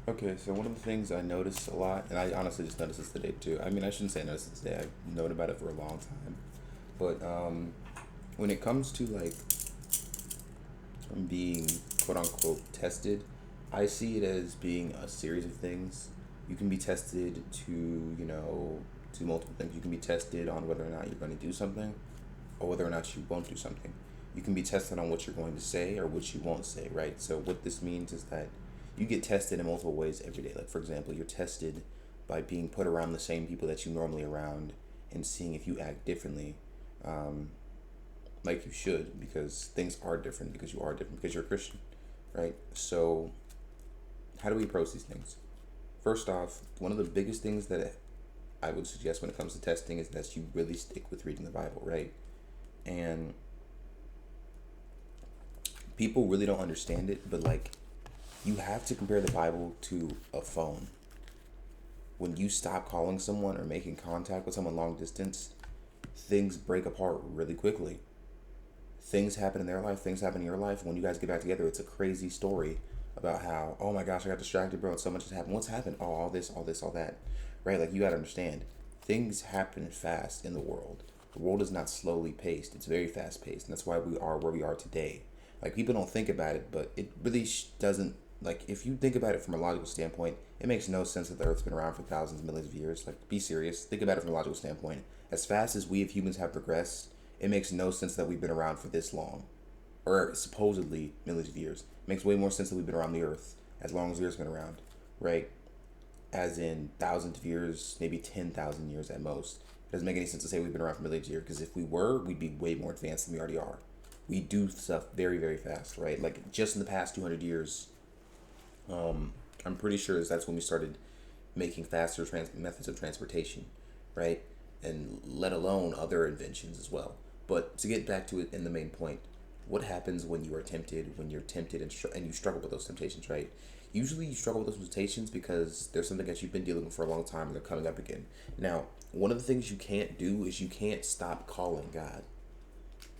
Okay, so one of the things I notice a lot, and I honestly just noticed this today too. I mean, I shouldn't say noticed this today. I've known about it for a long time, but when it comes to like being quote unquote tested, I see it as being a series of things. You can be tested to multiple things. You can be tested on whether or not you're going to do something, or whether or not you won't do something. You can be tested on what you're going to say or what you won't say, right? So what this means is that you get tested in multiple ways every day. Like for example, you're tested by being put around the same people that you normally around and seeing if you act differently, um, like you should, because things are different because you are different because you're a Christian, right? So how do we approach these things? First off, one of the biggest things that I would suggest when it comes to testing is that you really stick with reading the Bible, right? And people really don't understand it, but like you have to compare the Bible to a phone. When you stop calling someone or making contact with someone long distance, things break apart really quickly. Things happen in their life, things happen in your life. When you guys get back together, it's a crazy story about how, oh my gosh, I got distracted, bro, and so much has happened. What's happened? Oh, all this, all this, all that. Right? Like, you gotta understand, things happen fast in the world. The world is not slowly paced, it's very fast paced. And that's why we are where we are today. Like, people don't think about it, but it really doesn't. Like, if you think about it from a logical standpoint, it makes no sense that the Earth's been around for thousands, millions of years. Like, be serious. Think about it from a logical standpoint. As fast as we as humans have progressed, it makes no sense that we've been around for this long, or supposedly millions of years. It makes way more sense that we've been around the Earth as long as the Earth's been around, right? As in thousands of years, maybe 10,000 years at most. It doesn't make any sense to say we've been around for millions of years because if we were, we'd be way more advanced than we already are. We do stuff very, very fast, right? Like just in the past 200 years, I'm pretty sure that's when we started making faster methods of transportation, right? And let alone other inventions as well. But to get back to it in the main point, what happens when you are tempted, when you're tempted and you struggle with those temptations, right? Usually you struggle with those temptations because there's something that you've been dealing with for a long time and they're coming up again. Now, one of the things you can't do is you can't stop calling God.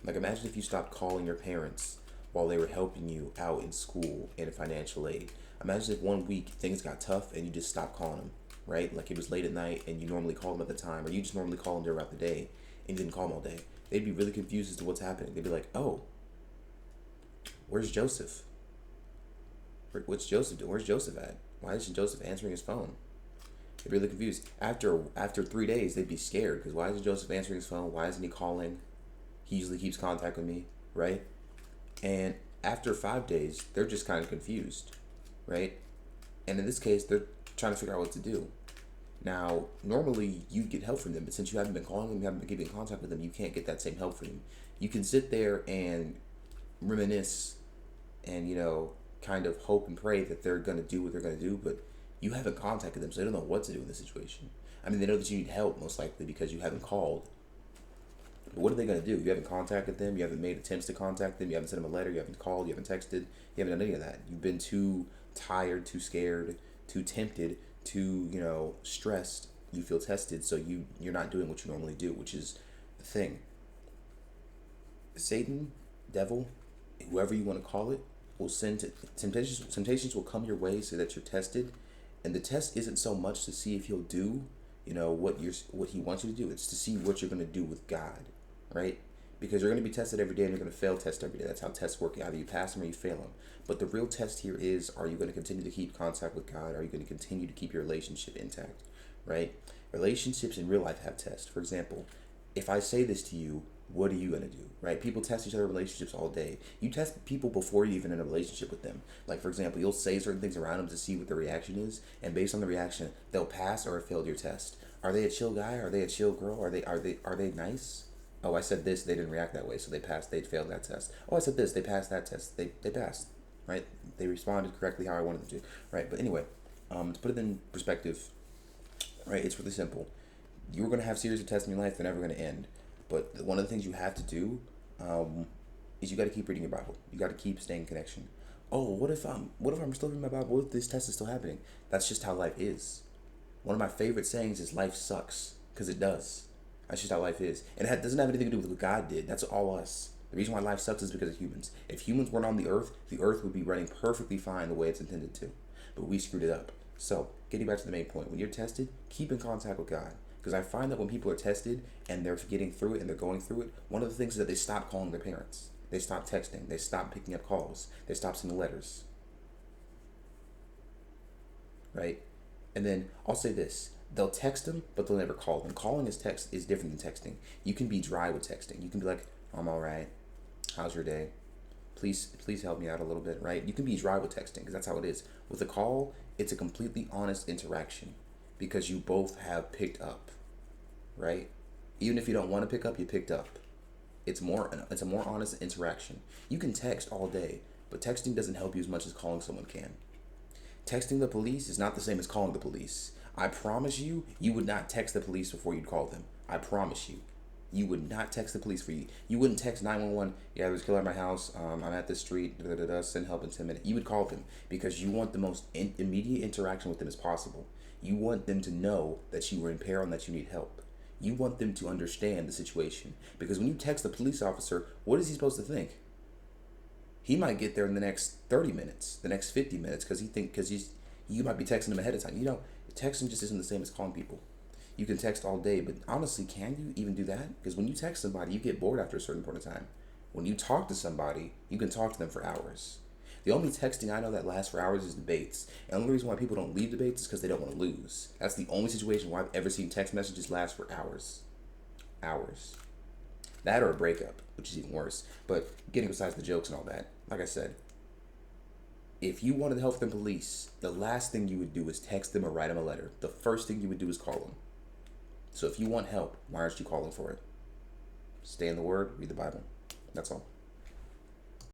Like imagine if you stopped calling your parents while they were helping you out in school and financial aid. Imagine if one week things got tough and you just stopped calling them, right? Like it was late at night and you normally call them at the time, or you just normally call them throughout the day and you didn't call them all day. They'd be really confused as to what's happening. They'd be like, "Oh, where's Joseph? What's Joseph doing? Where's Joseph at? Why isn't Joseph answering his phone?" They'd be really confused. After 3 days, they'd be scared because why isn't Joseph answering his phone? Why isn't he calling? He usually keeps contact with me, right? And after 5 days, they're just kind of confused, right? And in this case, they're trying to figure out what to do. Now, normally you get help from them, but since you haven't been calling them, you haven't been keeping in contact with them, you can't get that same help from them. You can sit there and reminisce and, kind of hope and pray that they're going to do what they're going to do, but you haven't contacted them, so they don't know what to do in this situation. I mean, they know that you need help, most likely, because you haven't called. But what are they going to do? You haven't contacted them. You haven't made attempts to contact them. You haven't sent them a letter. You haven't called. You haven't texted. You haven't done any of that. You've been too tired, too scared, too tempted, too stressed. You feel tested, so you're not doing what you normally do, which is the thing. Satan, devil, whoever you want to call it, will send temptations. Temptations will come your way so that you're tested, and the test isn't so much to see if he'll do, what he wants you to do. It's to see what you're going to do with God, right? Because you're going to be tested every day and you're going to fail test every day. That's how tests work. Either you pass them or you fail them. But the real test here is: are you going to continue to keep contact with God? Are you going to continue to keep your relationship intact, right? Relationships in real life have tests. For example, if I say this to you, what are you gonna do? Right? People test each other relationships all day. You test people before you even in a relationship with them. Like for example, you'll say certain things around them to see what the reaction is, and based on the reaction, they'll pass or fail your test. Are they a chill guy? Are they a chill girl? Are they nice? Oh, I said this, they didn't react that way, so they passed. They failed that test. Oh, I said this, they passed that test. They passed. Right? They responded correctly how I wanted them to. Right? But anyway, to put it in perspective, right? It's really simple. You're going to have series of tests in your life. They're never going to end. But one of the things you have to do um, is you got to keep reading your Bible. You got to keep staying in connection. Oh, what if I'm still reading my Bible? What if this test is still happening? That's just how life is. One of my favorite sayings is life sucks because it does. That's just how life is, and it doesn't have anything to do with what God did. That's all us. The reason why life sucks is because of humans. If humans weren't on the earth would be running perfectly fine the way it's intended to. but we screwed it up. So, getting back to the main point, when you're tested, keep in contact with God. Because I find that when people are tested and they're getting through it and they're going through it, one of the things is that they stop calling their parents. They stop texting. They stop picking up calls. They stop sending letters. Right? And then I'll say this. They'll text them, but they'll never call them. Calling is different than texting. You can be dry with texting. You can be like, I'm all right. How's your day? Please help me out a little bit, right? You can be dry with texting because that's how it is. With a call, it's a completely honest interaction because you both have picked up, right? Even if you don't want to pick up, you picked up. It's a more honest interaction. You can text all day, but texting doesn't help you as much as calling someone can. Texting the police is not the same as calling the police. I promise you, you would not text the police before you'd call them. I promise you. You would not text the police for you. You wouldn't text 911, yeah, there's a killer at my house, I'm at the street, send help in 10 minutes. You would call them because you want the most immediate interaction with them as possible. You want them to know that you were in peril and that you need help. You want them to understand the situation. Because when you text the police officer, what is he supposed to think? He might get there in the next 30 minutes, the next 50 minutes, because you might be texting him ahead of time. Texting just isn't the same as calling people. You can text all day, but honestly, can you even do that? Because when you text somebody, you get bored after a certain point of time. When you talk to somebody, you can talk to them for hours. The only texting I know that lasts for hours is debates. And the only reason why people don't leave debates is because they don't want to lose. That's the only situation where I've ever seen text messages last for hours. Hours. That or a breakup, which is even worse. But getting besides the jokes and all that, like I said, if you wanted help from the police, the last thing you would do is text them or write them a letter. The first thing you would do is call them. So if you want help, why aren't you calling for it? Stay in the Word, read the Bible. That's all.